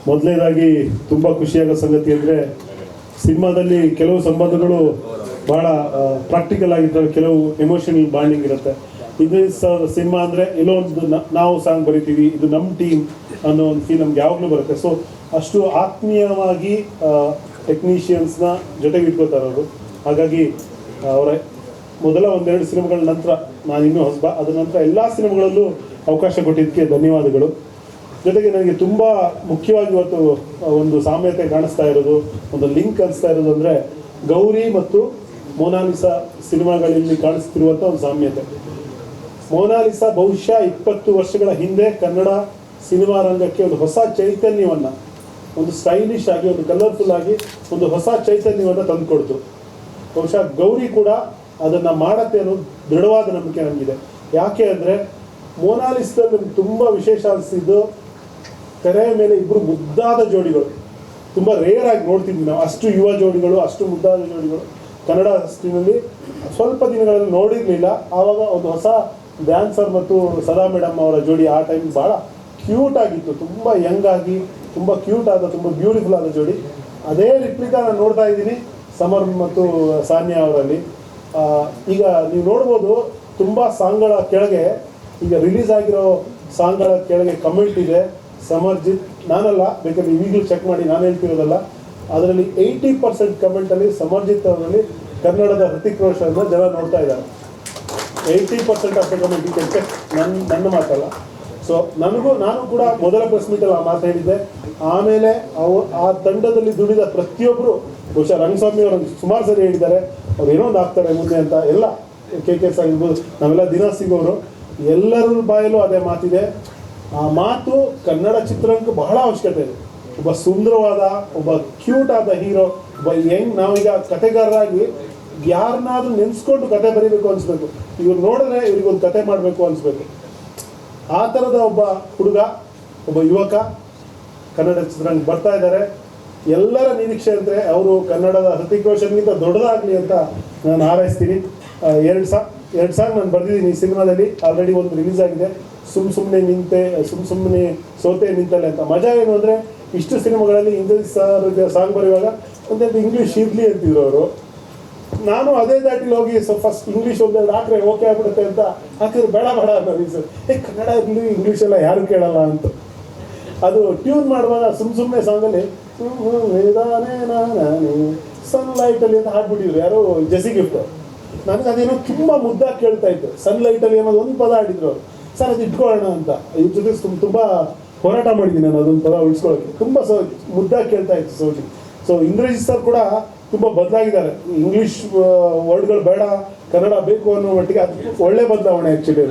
ಮೊದಲನೇದಾಗಿ ತುಂಬ ಖುಷಿಯಾಗೋ ಸಂಗತಿ ಅಂದರೆ ಸಿನಿಮಾದಲ್ಲಿ ಕೆಲವು ಸಂಬಂಧಗಳು ಭಾಳ ಪ್ರಾಕ್ಟಿಕಲ್ ಆಗಿರ್ತವೆ, ಕೆಲವು ಎಮೋಷನಲ್ ಬಾಂಡಿಂಗ್ ಇರುತ್ತೆ. ಇದು ಸಿನಿಮಾ ಅಂದರೆ ಎಲ್ಲೋ ಒಂದು ನಾವು ಸಾಂಗ್ ಬರಿತೀವಿ, ಇದು ನಮ್ಮ ಟೀಮ್ ಅನ್ನೋ ಒಂದು ಫೀಲ್ ನಮ್ಗೆ ಯಾವಾಗಲೂ ಬರುತ್ತೆ. ಸೊ ಅಷ್ಟು ಆತ್ಮೀಯವಾಗಿ ಟೆಕ್ನಿಷಿಯನ್ಸ್ನ ಜೊತೆಗೆ ಇಟ್ಕೋತಾರೆ ಅವರು. ಹಾಗಾಗಿ ಅವರ ಮೊದಲ ಒಂದೆರಡು ಸಿನಿಮಾಗಳ ನಂತರ ನಾನು ಇನ್ನೂ ಹೊಸಬ, ಅದರ ನಂತರ ಎಲ್ಲ ಸಿನಿಮಾಗಳಲ್ಲೂ ಅವಕಾಶ ಕೊಟ್ಟಿದ್ದಕ್ಕೆ ಧನ್ಯವಾದಗಳು. ಜೊತೆಗೆ ನನಗೆ ತುಂಬ ಮುಖ್ಯವಾಗಿ ಇವತ್ತು ಒಂದು ಸಾಮ್ಯತೆ ಕಾಣಿಸ್ತಾ ಇರೋದು, ಒಂದು ಲಿಂಕ್ ಅನಿಸ್ತಾ ಇರೋದು ಅಂದರೆ ಗೌರಿ ಮತ್ತು ಮೋನಾಲಿಸಾ ಸಿನಿಮಾಗಳಲ್ಲಿ ಕಾಣಿಸ್ತಿರುವಂಥ ಒಂದು ಸಾಮ್ಯತೆ. ಮೋನಾಲಿಸಾ ಬಹುಶಃ 20 ವರ್ಷಗಳ ಹಿಂದೆ ಕನ್ನಡ ಸಿನಿಮಾ ರಂಗಕ್ಕೆ ಒಂದು ಹೊಸ ಚೈತನ್ಯವನ್ನು, ಒಂದು ಸ್ಟೈಲಿಶ್ ಆಗಿ, ಒಂದು ಕಲರ್ಫುಲ್ ಆಗಿ ಒಂದು ಹೊಸ ಚೈತನ್ಯವನ್ನು ತಂದುಕೊಡ್ತು. ಬಹುಶಃ ಗೌರಿ ಕೂಡ ಅದನ್ನು ಮಾಡತ್ತೆ ಅನ್ನೋ ದೃಢವಾದ ನಂಬಿಕೆ ನಮಗಿದೆ. ಯಾಕೆ ಅಂದರೆ ಮೋನಾಲಿಸಾದಲ್ಲಿ ನಮ್ಗೆ ತುಂಬ ವಿಶೇಷ ಅನಿಸಿದ್ದು ತೆರೆಯ ಮೇಲೆ ಇಬ್ಬರು ಮುದ್ದಾದ ಜೋಡಿಗಳು ತುಂಬ ರೇರ್ ಆಗಿ ನೋಡ್ತಿದ್ವಿ ನಾವು. ಅಷ್ಟು ಯುವ ಜೋಡಿಗಳು, ಅಷ್ಟು ಮುದ್ದಾದ ಜೋಡಿಗಳು ಕನ್ನಡ ಸ್ಕ್ರೀನಲ್ಲಿ ಸ್ವಲ್ಪ ದಿನಗಳಲ್ಲಿ ನೋಡಿರಲಿಲ್ಲ. ಆವಾಗ ಒಂದು ಹೊಸ ಡ್ಯಾನ್ಸರ್ ಮತ್ತು ಸದಾ ಮೇಡಮ್ ಅವರ ಜೋಡಿ ಆ ಟೈಮ್ ಭಾಳ ಕ್ಯೂಟ್ ಆಗಿತ್ತು, ತುಂಬ ಯಂಗ್ ಆಗಿ ತುಂಬ ಕ್ಯೂಟ್ ಆದ, ತುಂಬ ಬ್ಯೂಟಿಫುಲ್ ಆದ ಜೋಡಿ. ಅದೇ ರಿಪ್ಲಿಕಾ ನಾನು ನೋಡ್ತಾ ಇದ್ದೀನಿ ಸಮರ್ ಮತ್ತು ಸಾನ್ಯಾ ಅವರಲ್ಲಿ. ಈಗ ನೀವು ನೋಡ್ಬೋದು ತುಂಬ ಸಾಂಗ್ಗಳ ಕೆಳಗೆ, ಈಗ ರಿಲೀಸ್ ಆಗಿರೋ ಸಾಂಗ್ಗಳ ಕೆಳಗೆ ಕಮೆಂಟ್ ಇದೆ ಸಮರ್ಜಿತ್, ನಾನಲ್ಲ, ಬೇಕಾದ್ರೆ ಈಗಲೂ ಚೆಕ್ ಮಾಡಿ, ನಾನು ಹೇಳ್ತಿರೋದಲ್ಲ, ಅದರಲ್ಲಿ 80% ಕಮೆಂಟಲ್ಲಿ ಸಮರ್ಜಿತ್ ಅವರಲ್ಲಿ ಕನ್ನಡದ ಹೃತಿಕ್ ರೋಷನ್ನ ಜನ ನೋಡ್ತಾ ಇದ್ದಾರೆ. 80% ಆಫ್ ಕಮೆಂಟ್ ಈ ಚೆಕ್, ನನ್ನ ಮಾತಲ್ಲ. ಸೊ ನಾನು ಕೂಡ ಮೊದಲ ಪ್ರೆಸ್ ಮೀಟಲ್ಲಿ ಆ ಮಾತು ಹೇಳಿದ್ದೆ. ಆಮೇಲೆ ಆ ತಂಡದಲ್ಲಿ ದುಡಿದ ಪ್ರತಿಯೊಬ್ಬರು, ಬಹುಶಃ ರಂಗಸ್ವಾಮಿ ಅವರು ಸುಮಾರು ಸರಿ ಹೇಳಿದ್ದಾರೆ, ಅವ್ರು ಏನೋ ಒಂದು ಆಗ್ತಾರೆ ಮುಂದೆ ಅಂತ. ಎಲ್ಲ KKS ಆಗಿರ್ಬೋದು, ನಾವೆಲ್ಲ ದಿನ ಸಿಗೋರು, ಎಲ್ಲರ ಬಾಯಲ್ಲೂ ಅದೇ ಮಾತಿದೆ. ಆ ಮಾತು ಕನ್ನಡ ಚಿತ್ರರಂಗಕ್ಕೆ ಬಹಳ ಅವಶ್ಯಕತೆ ಇದೆ. ಒಬ್ಬ ಸುಂದರವಾದ, ಒಬ್ಬ ಕ್ಯೂಟ್ ಆದ ಹೀರೋ, ಒಬ್ಬ ನಾವೀಗ ಕತೆಗಾರರಾಗಿ ಯಾರನ್ನಾದ್ರೂ ನೆನೆಸ್ಕೊಂಡು ಕತೆ ಬರೀಬೇಕು ಅನಿಸ್ಬೇಕು. ಇವ್ರು ನೋಡಿದ್ರೆ ಇವ್ರಿಗೊಂದು ಕತೆ ಮಾಡಬೇಕು ಅನಿಸ್ಬೇಕು. ಆ ಥರದ ಒಬ್ಬ ಹುಡುಗ, ಒಬ್ಬ ಯುವಕ ಕನ್ನಡ ಚಿತ್ರರಂಗ ಬರ್ತಾ ಇದ್ದಾರೆ. ಎಲ್ಲರ ನಿರೀಕ್ಷೆ ಅಂದರೆ ಅವರು ಕನ್ನಡದ ಹೃತಿಕ್ ರೋಷನ್ಗಿಂತ ದೊಡ್ಡದಾಗಲಿ ಅಂತ ನಾನು ಹಾರೈಸ್ತೀನಿ. 2 ಸಾಂಗ್ ನಾನು ಬರೆದಿದ್ದೀನಿ ಈ ಸಿನಿಮಾದಲ್ಲಿ. ಆಲ್ರೆಡಿ ಒಂದು ರಿಲೀಸ್ ಆಗಿದೆ, ಸುಮ್ಮನೆ ಸೋತೆ ನಿಂತಲೆ ಅಂತ. ಮಜಾ ಏನು ಅಂದರೆ ಇಷ್ಟು ಸಿನಿಮಾಗಳಲ್ಲಿ ಇಂಗ್ಲೀಷ್ ಸಾಂಗ್ ಬರೆಯುವಾಗ ಒಂದೆರಡು ಇಂಗ್ಲೀಷ್ ಇರಲಿ ಅಂತಿದ್ರು ಅವರು. ನಾನು ಅದೇ ದಾಟಿಲಿ ಹೋಗಿ ಫಸ್ಟ್ ಇಂಗ್ಲೀಷ್ ಒಂದೆರಡು ಹಾಕ್ರೆ ಓಕೆ ಆಗ್ಬಿಡುತ್ತೆ ಅಂತ ಹಾಕಿದ್ರೆ ಬೇಡ ಅನ್ನೋದು ಸರ್, ಕನ್ನಡ ಇರಲಿ ಇಂಗ್ಲೀಷೆಲ್ಲ ಯಾರು ಕೇಳಲ್ಲ ಅಂತ. ಅದು ಟ್ಯೂನ್ ಮಾಡುವಾಗ ಸುಮ್ಮನೆ ಸಾಂಗಲ್ಲಿ ಸನ್ಲೈಟಲ್ಲಿ ಅಂತ ಹಾಡ್ಬಿಟ್ಟಿದ್ರು ಯಾರು, ಜೆಸಿ ಗಿಫ್ಟ್. ನನಗೆ ಅದೇನೋ ತುಂಬ ಮುದ್ದಾಗಿ ಕೇಳ್ತಾ ಇತ್ತು. ಸನ್ಲೈಟಲ್ಲಿ ಅನ್ನೋದು ಒಂದು ಪದ ಆಡಿದ್ರು ಅವರು. ಸರ್ ಅದು ಇಟ್ಕೊಳ್ಳೋಣ ಅಂತ ಇದ್ರ ಜೊತೆ ತುಂಬ ಹೋರಾಟ ಮಾಡಿದ್ದೀನಿ ನಾನು ಅದೊಂದು ಪದ ಉಳಿಸ್ಕೊಳ್ಳೋಕ್ಕೆ. ತುಂಬ ಮುದ್ದಾಗಿ ಕೇಳ್ತಾ ಇತ್ತು ಸೌಜಿ. ಸೊ ಇಂದ್ರಜಿತ್ ಸರ್ ಕೂಡ ತುಂಬ ಬದಲಾಗಿದ್ದಾರೆ. ಇಂಗ್ಲೀಷ್ ವರ್ಡ್ಗಳು ಬೇಡ, ಕನ್ನಡ ಬೇಕು ಅನ್ನೋ ಮಟ್ಟಿಗೆ ಅದು ಒಳ್ಳೆ ಬದಲಾವಣೆ ಆ್ಯಕ್ಚುಲಿ.